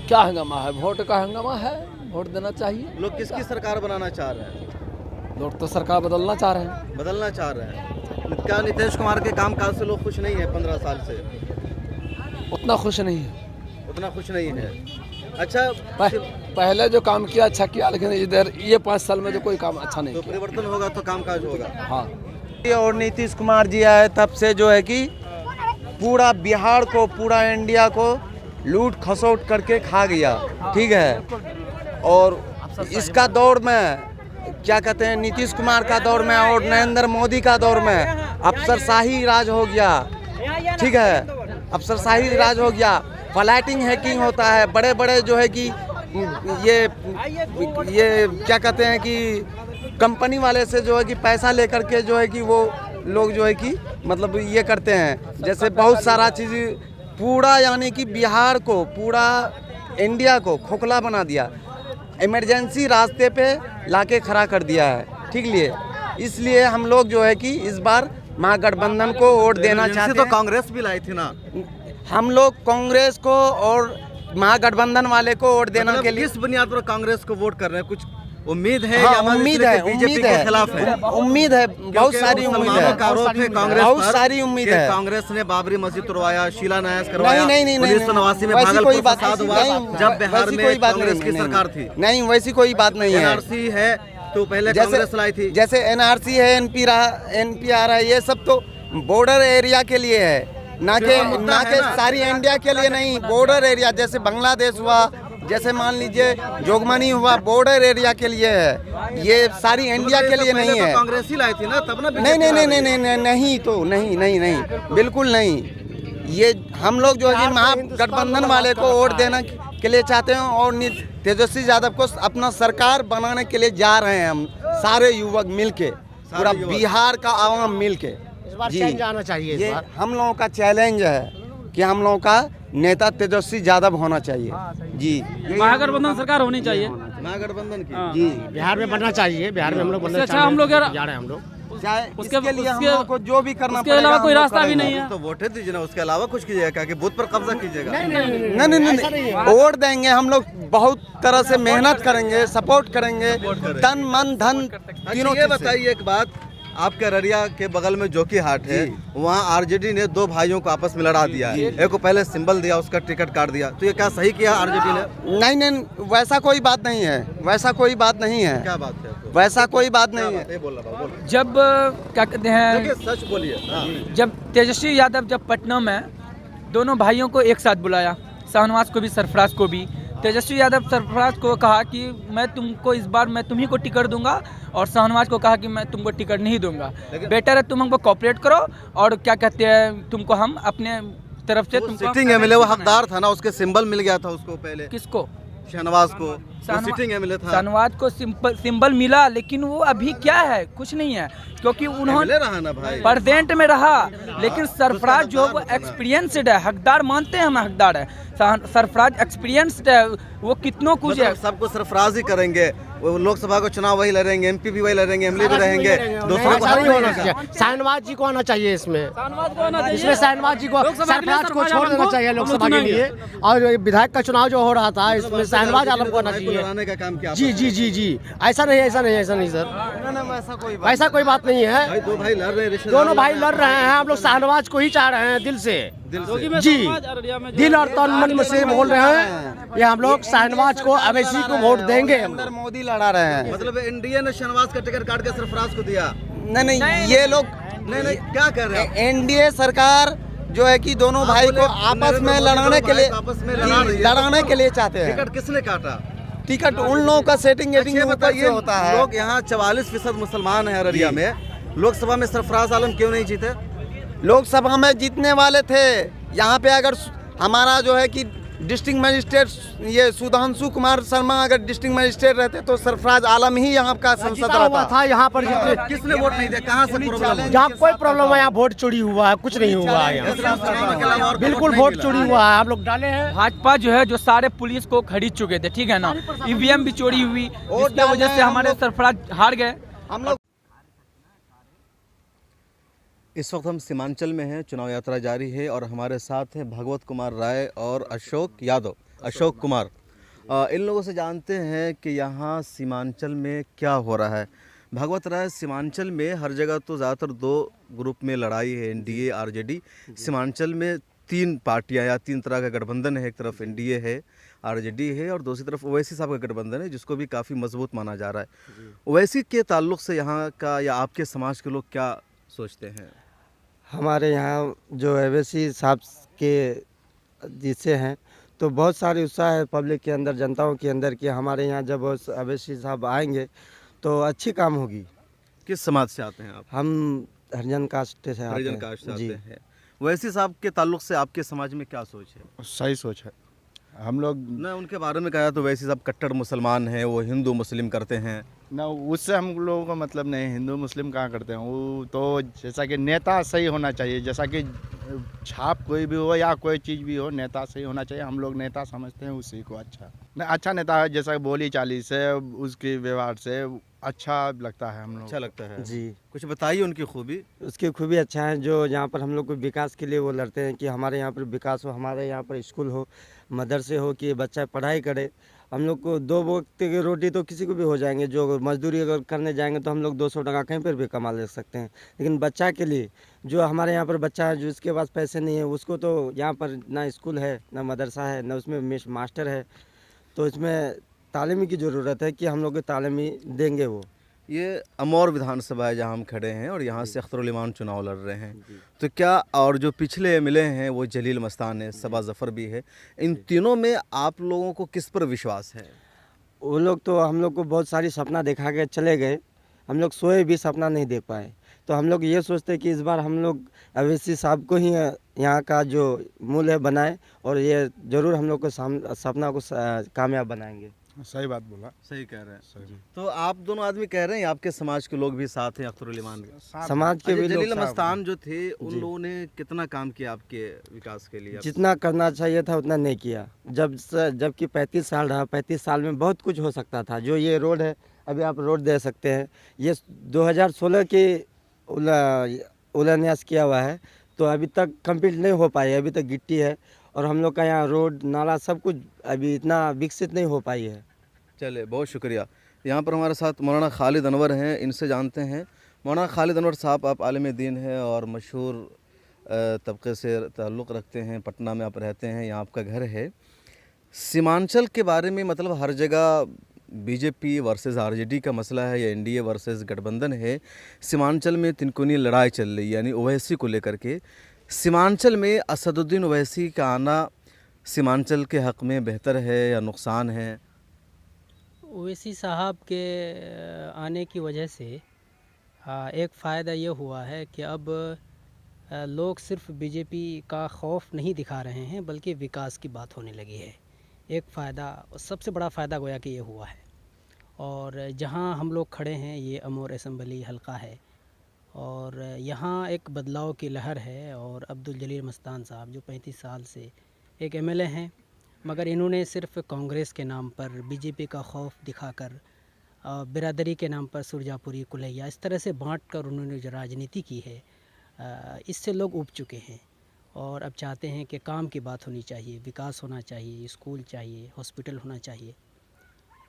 क्या हंगामा है? वोट का हंगामा है, वोट देना चाहिए। लोग किसकी सरकार बनाना चाह रहे हैं? लोग तो सरकार बदलना चाह रहे हैं। बदलना चाह रहे हैं। क्या नीतीश कुमार के कामकाज से लोग खुश नहीं है? 15 साल से उतना खुश नहीं है। उतना खुश नहीं है। अच्छा, पहले जो काम किया अच्छा किया, लेकिन इधर ये 5 साल में जो कोई काम अच्छा नहीं तो किया। परिवर्तन होगा तो कामकाज होगा। हाँ, और नीतीश कुमार जी आए तब से जो है कि पूरा बिहार को, पूरा इंडिया को लूट खसोट करके खा गया। ठीक है, और इसका दौर में क्या कहते हैं, नीतीश कुमार का दौर में और नरेंद्र मोदी का दौर में अफसरशाही राज हो गया। ठीक है, अफसरशाही राज हो गया। फ्लाइटिंग हैकिंग होता है, बड़े बड़े जो है कि ये क्या कहते हैं कि कंपनी वाले से जो है कि पैसा लेकर के जो है कि वो लोग जो है कि मतलब ये करते हैं। जैसे बहुत सारा चीज़ पूरा, यानी कि बिहार को, पूरा इंडिया को खोखला बना दिया, इमरजेंसी रास्ते पे लाके खड़ा कर दिया है। ठीक लिए, इसलिए हम लोग जो है कि इस बार महागठबंधन को वोट देना चाहते हैं। तो कांग्रेस भी लाई थी ना। हम लोग कांग्रेस को और महागठबंधन वाले को वोट देने के लिए। किस बुनियाद पर कांग्रेस को वोट कर रहे हैं? कुछ उम्मीद है उम्मीद है, बीजेपी के खिलाफ है, उम्मीद है, बहुत सारी उम्मीद है, बहुत सारी उम्मीद है। कांग्रेस ने बाबरी मस्जिद तोड़वाया, शिलान्यास करवाया, नहीं 1989 में भागलपुर फसाद हुआ जब बिहार में कांग्रेस की सरकार थी। नहीं, वैसी कोई बात नहीं है। एनआरसी है तो पहले कांग्रेस लाई थी, जैसे एनआरसी है, एनपीआर है, ये सब तो बॉर्डर एरिया के लिए है, ना के सारी इंडिया के लिए नहीं। बॉर्डर एरिया जैसे बांग्लादेश हुआ, जैसे मान लीजिए जोगमनी हुआ, बॉर्डर एरिया के लिए है, ये सारी इंडिया के लिए नहीं है। कांग्रेस ही लाई थी ना, तब ना नहीं, बिल्कुल नहीं। ये हम लोग जो है कि महागठबंधन वाले को वोट देने के लिए चाहते हैं और तेजस्वी यादव को अपना सरकार बनाने के लिए जा रहे हैं हम सारे युवक मिलके, पूरा बिहार का आवाम मिलके। जी, जाना चाहिए ये हम लोगों का चैलेंज है कि हम लोगों का नेता तेजस्वी यादव होना चाहिए। जी, महागठबंधन सरकार होनी चाहिए, महागठबंधन की। जी, बिहार में बनना चाहिए, बिहार में हम लोग बनना अच्छा हम लोग यार जा रहे हैं हम लोग। उसके लिए हम लोग को जो भी करना उसके अलावा कोई रास्ता भी नहीं है। तो वोट दीजिए ना, उसके अलावा कुछ कीजिएगा क्या कि बूथ पर कब्जा कीजिएगा? नहीं, वोट देंगे हम लोग, बहुत तरह से मेहनत करेंगे, सपोर्ट करेंगे, तन मन धन तीनों। ये बताइए एक बात, आपके अररिया के बगल में जोकी हाट है, वहाँ आरजेडी ने दो भाइयों को आपस में लड़ा दिया है, एक को पहले सिंबल दिया, उसका टिकट काट दिया, तो ये क्या सही किया आरजेडी ने? नहीं, वैसा कोई बात नहीं है, वैसा कोई बात नहीं है। क्या बात है? वैसा कोई बात नहीं है। जब क्या कहते हैं, सच बोलिए। जब तेजस्वी यादव जब पटना में दोनों भाइयों को एक साथ बुलाया, शाहनवाज को भी सरफराज को भी, तेजस्वी यादव सरफराज को कहा कि मैं तुमको इस बार मैं तुम्ही को टिकट दूंगा, और शाहनवाज को कहा कि मैं तुमको टिकट नहीं दूंगा, बेटर है तुम हमको कॉपरेट करो और क्या कहते हैं तुमको हम अपने तरफ से तुमको सिटिंग एमएलए वो हकदार था ना, उसके सिंबल मिल गया था उसको पहले। किसको? शहनवाज को सिटिंग एमएलए था। शाहनवाज को सिंबल मिला, लेकिन वो अभी क्या है, कुछ नहीं है, क्योंकि उन्होंने रहा ना भाई, प्रेजेंट में रहा, लेकिन सरफराज जो वो एक्सपीरियंसड है, हकदार मानते हैं हम हकदार है, सरफराज एक्सपीरियंसड है, वो कितनों कुछ है। सबको सरफराज ही करेंगे, वो लोकसभा को चुनाव वही लड़ेंगे, एमपी भी वही लड़ेंगे, एमएलए भी रहेंगे, दूसरों को नहीं होना चाहिए। शाहनवाज जी को आना चाहिए इसमें, शाहनवाज जी को, सरफराज को छोड़ देना चाहिए लोकसभा के लिए, और विधायक का चुनाव जो हो रहा था इसमें शाहनवाज आलम को आना चाहिए। का काम किया। जी, ऐसा नहीं सर, ऐसा कोई बात नहीं है। दो भाई लड़ रहे हैं, दोनों भाई लड़ रहे हैं, हम लोग शाहनवाज को ही चाह रहे हैं दिल से जी, दिल और तन मन से बोल रहे हैं, ये हम लोग शाहनवाज को, अवैसी को वोट देंगे। मोदी लड़ा रहे हैं, मतलब एनडीए ने शहनवाज का टिकट काट के सरफराज को दिया। नहीं, ये लोग नहीं क्या कर रहे हैं? एनडीए सरकार जो है कि दोनों भाई को आपस में लड़ाने के लिए चाहते हैं। टिकट किसने काटा? टिकट उन लोगों का सेटिंग होता है। लोग यहाँ 44% मुसलमान है अररिया में, लोकसभा में सरफराज आलम क्यों नहीं जीते? लोकसभा में जीतने वाले थे। यहाँ पे अगर हमारा जो है कि डिस्ट्रिक्ट मजिस्ट्रेट ये सुधांशु कुमार शर्मा अगर डिस्ट्रिक्ट मजिस्ट्रेट रहते तो सरफराज आलम ही यहाँ का सांसद रहता था। यहाँ पर किसने वोट नहीं दिया? कहाँ से प्रॉब्लम? यहाँ कोई प्रॉब्लम है? यहाँ वोट चोरी हुआ है, कुछ नहीं हुआ है यहाँ, बिल्कुल वोट चोरी हुआ है, हम लोग डाले हैं। भाजपा जो है, जो सारे पुलिस को खरीद चुके थे, ठीक है ना, ईवीएम भी चोरी हुई, जिसकी वजह से हमारे सरफराज हार गए। हम लोग इस वक्त हम सीमांचल में हैं, चुनाव यात्रा जारी है और हमारे साथ हैं भगवत कुमार राय और अशोक कुमार। इन लोगों से जानते हैं कि यहाँ सीमांचल में क्या हो रहा है। भगवत राय, सीमांचल में हर जगह तो ज़्यादातर दो ग्रुप में लड़ाई है, एनडीए आरजेडी। सीमांचल में तीन पार्टियां या तीन तरह का गठबंधन है, एक तरफ एनडीए है, आरजेडी है और दूसरी तरफ ओवैसी साहब का गठबंधन है, जिसको भी काफ़ी मजबूत माना जा रहा है। ओवैसी के ताल्लुक से यहाँ का या आपके समाज के लोग क्या सोचते हैं? हमारे यहाँ जो ओवैसी साहब के जिससे हैं तो बहुत सारे उत्साह है पब्लिक के अंदर, जनताओं के अंदर कि हमारे यहाँ जब ओवैसी साहब आएंगे तो अच्छी काम होगी। किस समाज से आते हैं आप? हम हरिजन कास्ट से आते हैं। आते हैं। ओवैसी साहब के ताल्लुक से आपके समाज में क्या सोच है? सही सोच है। हम लोग ना उनके बारे में कहा तो ओवैसी साहब कट्टर मुसलमान हैं, वो हिंदू मुस्लिम करते हैं ना, उससे हम लोगों का मतलब नहीं, हिंदू मुस्लिम कहाँ करते हैं। वो तो जैसा कि नेता सही होना चाहिए, जैसा कि छाप कोई भी हो या कोई चीज़ भी हो, नेता सही होना चाहिए। हम लोग नेता समझते हैं उसी को अच्छा नेता है, जैसा बोली चाली से, उसके व्यवहार से अच्छा लगता है हम लोग। अच्छा लगता है जी। कुछ बताइए उनकी खूबी। उसकी खूबी अच्छा है, जो यहाँ पर हम लोग को विकास के लिए वो लड़ते हैं कि हमारे यहाँ पर विकास हो, हमारे यहाँ पर स्कूल हो, मदरसे हो, कि बच्चा पढ़ाई करे हम लोग को 2 वक्त की रोटी तो किसी को भी हो जाएंगे। जो मजदूरी अगर करने जाएंगे तो हम लोग 200 टका कहीं पर भी कमा ले सकते हैं। लेकिन बच्चा के लिए, जो हमारे यहाँ पर बच्चा है, जो इसके पास पैसे नहीं है, उसको तो यहाँ पर ना स्कूल है, ना मदरसा है, ना उसमें मास्टर है। तो इसमें तालीमी की ज़रूरत है कि हम लोग को तालीमी देंगे वो। ये अमौर विधानसभा है जहाँ हम खड़े हैं और यहाँ से अख्तरुल ईमान चुनाव लड़ रहे हैं। तो क्या, और जो पिछले एमएलए हैं वो जलील मस्तान है, सबा जफ़र भी है, इन तीनों में आप लोगों को किस पर विश्वास है? वो लोग तो हम लोग को बहुत सारी सपना दिखा के चले गए, हम लोग सोए भी सपना नहीं देख पाए। तो हम लोग ये सोचते हैं कि इस बार हम लोग अवैसी साहब को ही यहाँ का जो मूल है बनाए, और ये ज़रूर हम लोग को सपना को कामयाब बनाएंगे। सही बात बोला, सही कह रहे हैं। तो आप दोनों आदमी कह रहे हैं, आपके समाज के लोग भी साथ हैं, अख्तरुल ईमान समाज के भी लोग। जलील मस्तान जो थे उन लोगों ने कितना काम किया आपके विकास के लिए? जितना करना चाहिए था उतना नहीं किया। जबकि 35 साल रहा, 35 साल में बहुत कुछ हो सकता था। जो ये रोड है, अभी आप रोड दे सकते हैं, ये 2016 के उलान्यास किया हुआ है, तो अभी तक कंप्लीट नहीं हो पाई है। अभी तक गिट्टी है, और हम लोग का यहाँ रोड नाला सब कुछ अभी इतना विकसित नहीं हो पाई है। चले, बहुत शुक्रिया। यहाँ पर हमारे साथ मौलाना खालिद अनवर हैं, इनसे जानते हैं। मौलाना खालिद अनवर साहब, आप आलिम दीन हैं और मशहूर तबके से ताल्लुक़ रखते हैं, पटना में आप रहते हैं, यहाँ आपका घर है। सीमांचल के बारे में मतलब हर जगह बीजेपी वर्सेस आरजेडी का मसला है या एनडीए वर्सेस गठबंधन है। सीमांचल में तिनकुनी लड़ाई चल रही है, यानी ओवैसी को लेकर के। सीमांचल में असदुद्दीन ओवैसी का आना सीमांचल के हक़ में बेहतर है या नुकसान है? ओवैसी साहब के आने की वजह से एक फ़ायदा ये हुआ है कि अब लोग सिर्फ बीजेपी का खौफ नहीं दिखा रहे हैं, बल्कि विकास की बात होने लगी है। एक फ़ायदा, सबसे बड़ा फ़ायदा गोया कि ये हुआ है। और जहाँ हम लोग खड़े हैं, ये अमौर असम्बली हल्का है, और यहाँ एक बदलाव की लहर है। और अब्दुल जलील मस्तान साहब जो 35 साल से एक एमएलए हैं, मगर इन्होंने सिर्फ कांग्रेस के नाम पर, बीजेपी का खौफ दिखाकर, बिरादरी के नाम पर सुरजापुरी, कुलैया, इस तरह से बांट कर उन्होंने जो राजनीति की है, इससे लोग उब चुके हैं। और अब चाहते हैं कि काम की बात होनी चाहिए, विकास होना चाहिए, स्कूल चाहिए, हॉस्पिटल होना चाहिए।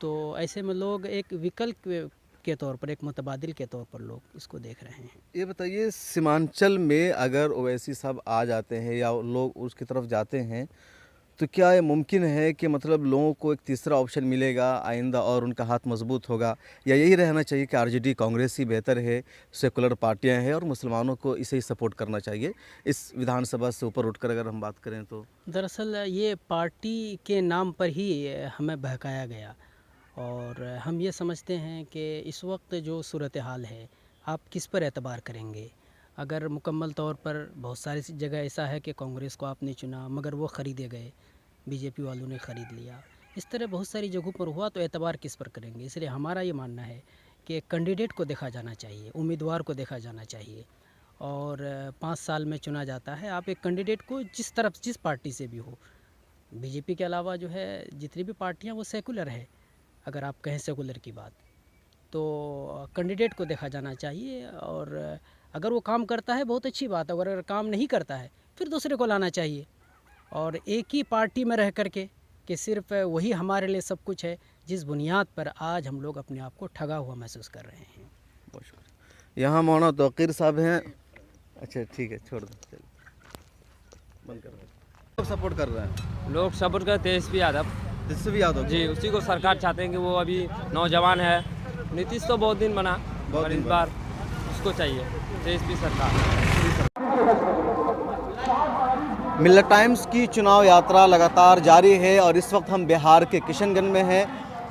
तो ऐसे में लोग एक विकल्प के तौर पर, एक मुतबादिल के तौर पर लोग इसको देख रहे हैं। ये बताइए, सीमांचल में अगर ओवैसी साहब आ जाते हैं या लोग उसकी तरफ जाते हैं, तो क्या ये मुमकिन है कि मतलब लोगों को एक तीसरा ऑप्शन मिलेगा आइंदा और उनका हाथ मजबूत होगा, या यही रहना चाहिए कि आरजेडी कांग्रेस ही बेहतर है, सेकुलर पार्टियां हैं और मुसलमानों को इसे ही सपोर्ट करना चाहिए? इस विधानसभा से ऊपर उठकर अगर हम बात करें तो दरअसल ये पार्टी के नाम पर ही हमें बहकाया गया, और हम ये समझते हैं कि इस वक्त जो सूरत हाल है, आप किस पर एतबार करेंगे? अगर मुकम्मल तौर पर बहुत सारी जगह ऐसा है कि कांग्रेस को आपने चुना मगर वो ख़रीदे गए, बीजेपी वालों ने ख़रीद लिया, इस तरह बहुत सारी जगहों पर हुआ, तो एतबार किस पर करेंगे? इसलिए हमारा ये मानना है कि कैंडिडेट को देखा जाना चाहिए, उम्मीदवार को देखा जाना चाहिए। और 5 साल में चुना जाता है, आप एक कैंडिडेट को जिस तरफ, जिस पार्टी से भी हो, बीजेपी के अलावा जो है जितनी भी पार्टियाँ वो सेकुलर है, अगर आप कहें सेकुलर की बात, तो कैंडिडेट को देखा जाना चाहिए। और अगर वो काम करता है बहुत अच्छी बात है, और अगर काम नहीं करता है फिर दूसरे को लाना चाहिए। और एक ही पार्टी में रह करके कि सिर्फ वही हमारे लिए सब कुछ है, जिस बुनियाद पर आज हम लोग अपने आप को ठगा हुआ महसूस कर रहे हैं। बहुत शुक्रिया। यहाँ मौलाना तौकीर साहब हैं। अच्छा ठीक है, छोड़ दो, चलो बंद कर रहे हैं। लोग सपोर्ट कर रहे हैं, लोग सपोर्ट करते हैं तेजस्वी यादव। तेजस्वी यादव जी, उसी को सरकार चाहते हैं कि वो अभी नौजवान है। नीतीश तो बहुत दिन बना, और इस बार उसको चाहिए तेजस्वी सरकार। मिल्लत टाइम्स की चुनाव यात्रा लगातार जारी है और इस वक्त हम बिहार के किशनगंज में हैं,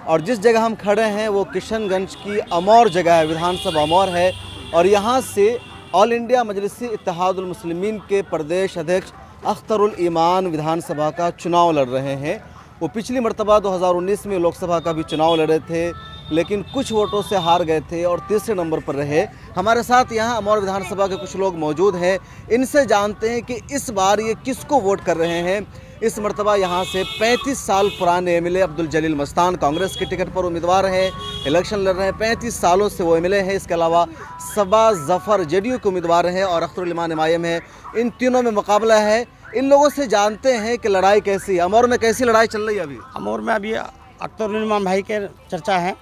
और जिस जगह हम खड़े हैं वो किशनगंज की अमौर जगह है, विधानसभा अमौर है। और यहाँ से ऑल इंडिया मजलिस इत्तेहादुल मुस्लिमीन के प्रदेश अध्यक्ष अख्तरुल ईमान विधानसभा का चुनाव लड़ रहे हैं। वो पिछली मरतबा 2019 में लोकसभा का भी चुनाव लड़े थे, लेकिन कुछ वोटों से हार गए थे और तीसरे नंबर पर रहे। हमारे साथ यहाँ अमौर विधानसभा के कुछ लोग मौजूद हैं, इनसे जानते हैं कि इस बार ये किसको वोट कर रहे हैं। इस मरतबा यहाँ से 35 साल पुराने एमएलए अब्दुल जलील मस्तान कांग्रेस के टिकट पर उम्मीदवार हैं, इलेक्शन लड़ रहे हैं। 35 सालों से वो एमएलए हैं। इसके अलावा सबा जफ़र जेडीयू के उम्मीदवार हैं और अख्तरुल ईमान एमआईएम है। इन तीनों में मुकाबला है। इन लोगों से जानते हैं कि लड़ाई कैसी है, अमौर में कैसी लड़ाई चल रही है? अभी अमौर में अभी अख्तरुल इमाम भाई के चर्चा है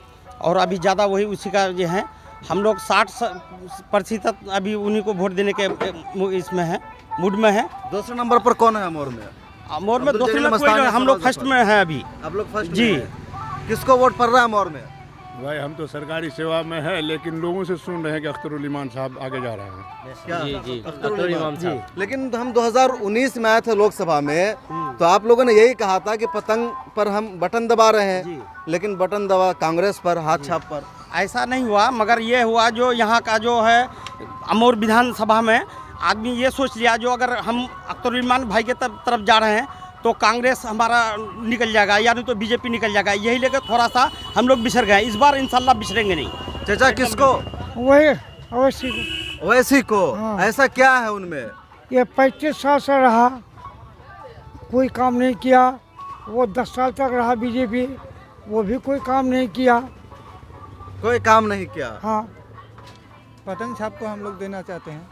और अभी ज़्यादा वही उसी का ये है। हम लोग 60% अभी उन्हीं को वोट देने के इसमें है, मूड में है। दूसरे नंबर पर कौन है अमौर में? अमौर में दूसरे में कोई, हम लोग फर्स्ट में है अभी। आप लोग फर्स्ट जी। किसको वोट पड़ रहा है अमौर में? भाई हम तो सरकारी सेवा में है, लेकिन लोगों से सुन रहे हैं कि अख्तरुल इमाम साहब आगे जा रहे हैं। क्या? जी अख्तरुल इमाम साहब। लेकिन हम 2019 में आए थे लोकसभा में, तो आप लोगों ने यही कहा था कि पतंग पर हम बटन दबा रहे हैं, लेकिन बटन दबा कांग्रेस पर, हाथ छाप पर। ऐसा नहीं हुआ, मगर ये हुआ जो यहाँ का जो है अमौर विधानसभा में आदमी ये सोच लिया जो अगर हम अख्तरुल इमाम भाई के तरफ जा रहे हैं तो कांग्रेस हमारा निकल जाएगा, यानी तो बीजेपी निकल जाएगा। यही लेकर थोड़ा सा हम लोग बिछड़ गए। इस बार इंशाल्लाह बिछड़ेंगे नहीं। चाचा किसको? वही ओवैसी को। ओवैसी को? ऐसा क्या है उनमें? ये 35 साल से रहा, कोई काम नहीं किया। वो 10 साल तक रहा बीजेपी, वो भी कोई काम नहीं किया। कोई काम नहीं किया? हाँ। पतंग छाप को हम लोग देना चाहते हैं।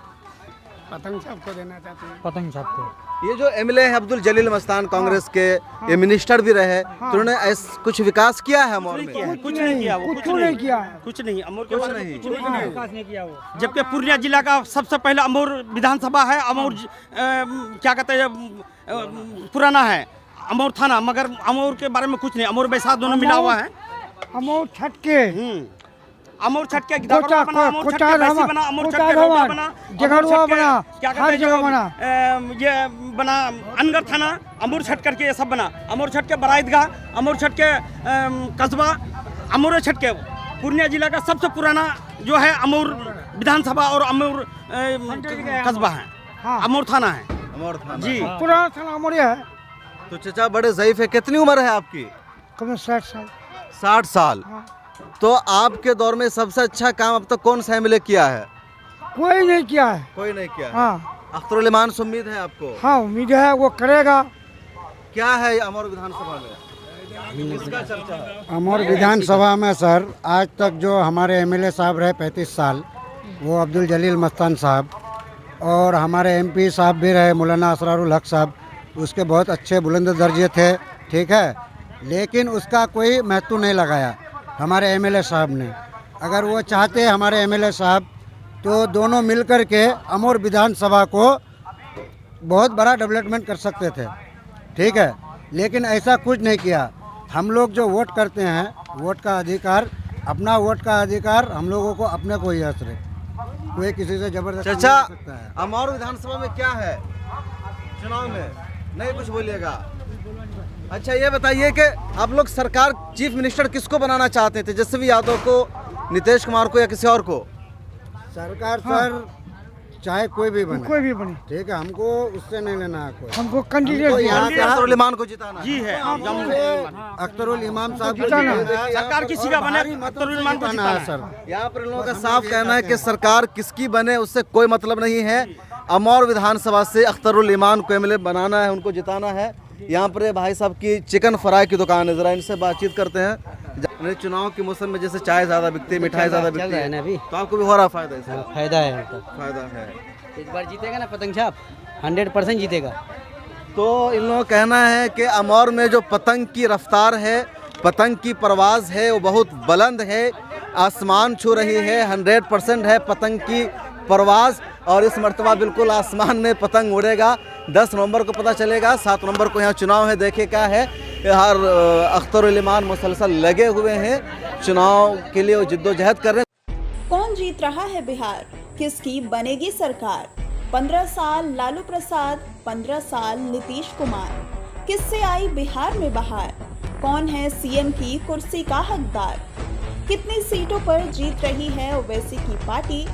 पतंग छाप को देना चाहते हैं। पतंग छाप को। ये जो एमएलए है अब्दुल जलील मस्तान कांग्रेस के, ये मिनिस्टर भी रहे, तो उन्होंने कुछ विकास किया है अमौर में? कुछ नहीं किया, कुछ नहीं किया, कुछ नहीं। अमौर के कुछ बारे में नहीं। कुछ नहीं विकास नहीं किया वो। जबकि पूर्णिया जिला का सबसे पहले अमौर विधानसभा है, अमौर क्या कहते हैं पुराना है अमौर थाना, मगर अमौर के बारे में कुछ नहीं। अमौर बैसाख दोनों मिला हुआ है। अमौर छटके, अमौर छटके, हर जगह बना, ये बना अनगर थाना, अमौर छट करके ये सब बना। अमौर छट के बराईदगाह, अमौर छट के कस्बा, अमौर छट के पूर्णिया जिला का सबसे पुराना जो है अमौर विधानसभा और अमौर कस्बा है, अमौर थाना है। अमौर थाना जी, पुराना थाना अमौर है। तो चाचा बड़े ज़ईफ है। कितनी उम्र है आपकी? कम 60 साल। 60 साल। तो आपके दौर में सबसे अच्छा काम अब तक कौन सा एमएलए किया है? कोई नहीं किया है। कोई नहीं किया। हाँ। अख्तरुल इमाम से उम्मीद है आपको? हाँ, उम्मीद है वो करेगा। क्या है अमौर विधानसभा में? किसका चर्चा है? अमौर विधानसभा में सर आज तक जो हमारे एमएलए साहब रहे 35 साल, वो अब्दुल जलील मस्तान साहब, और हमारे एमपी साहब भी रहे मौलाना असरारुल हक साहब, उसके बहुत अच्छे बुलंद दर्जे थे, ठीक है, लेकिन उसका कोई महत्व नहीं लगाया हमारे एमएलए साहब ने। अगर वो चाहते हमारे एमएलए साहब तो दोनों मिलकर के अमौर विधानसभा को बहुत बड़ा डेवलपमेंट कर सकते थे, ठीक है, लेकिन ऐसा कुछ नहीं किया। हम लोग जो वोट करते हैं, वोट का अधिकार, अपना वोट का अधिकार हम लोगों को अपने को ही असर, कोई किसी से जबरदस्ती नहीं कर सकता है। अमौर विधानसभा में क्या है चुनाव में? नहीं कुछ बोलिएगा। अच्छा ये बताइए कि आप लोग सरकार चीफ मिनिस्टर किसको बनाना चाहते थे? तेजस्वी यादव को, नीतीश कुमार को, या किसी और को? सरकार सर चाहे कोई भी बने, कोई भी बने, ठीक है, हमको उससे नहीं लेना है कोई। हमको कैंडिडेट अख्तरुल इमाम को जिताना जी है। अख्तरुल इमाम साहब को सरकार किसी का बने, अख्तरुल इमाम को जिताना है सर। यहाँ पर इन लोगों का साफ कहना है कि सरकार किसकी बने उससे कोई मतलब नहीं है। अमौर विधानसभा से अख्तरुल इमाम को एमएलए बनाना है, उनको जिताना है। यहाँ पर भाई साहब की चिकन फ्राई की दुकान है, जरा इनसे बातचीत करते हैं। चुनाव के मौसम में जैसे चाय ज़्यादा बिकती है, मिठाई ज़्यादा बिकती है ना, अभी तो आपको भी हो रहा फायदा? इसका फायदा है, फायदा है। इस बार जीतेगा ना पतंग छाप, 100% जीतेगा। तो इन लोगों का कहना है कि अमौर में जो पतंग की रफ्तार है, पतंग की परवाज़ है, वो बहुत बुलंद है, आसमान छू रही है। 100% है पतंग की परवाज़, और इस मर्तबा बिल्कुल आसमान में पतंग उड़ेगा। 10 नवंबर को पता चलेगा। 7 नवंबर को यहाँ चुनाव है, देखे क्या है। हर अख्तरुल इमाम मुसलसल लगे हुए हैं चुनाव के लिए, वो जिद्दोजहद कर रहे हैं। कौन जीत रहा है बिहार? किसकी बनेगी सरकार? 15 साल लालू प्रसाद, 15 साल नीतीश कुमार, किससे आई बिहार में बहार? कौन है सीएम की कुर्सी का हकदार? कितनी सीटों पर जीत रही है ओवैसी की पार्टी?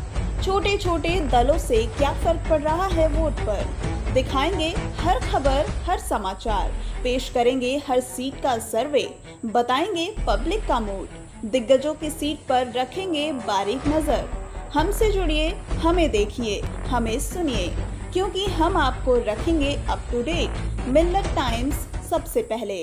छोटे छोटे दलों से क्या फर्क पड़ रहा है वोट पर? दिखाएंगे हर खबर, हर समाचार, पेश करेंगे हर सीट का सर्वे, बताएंगे पब्लिक का मूड, दिग्गजों की सीट पर रखेंगे बारीक नजर। हमसे जुड़िए, हमें देखिए, हमें सुनिए, क्योंकि हम आपको रखेंगे up to date. Millat times सबसे पहले।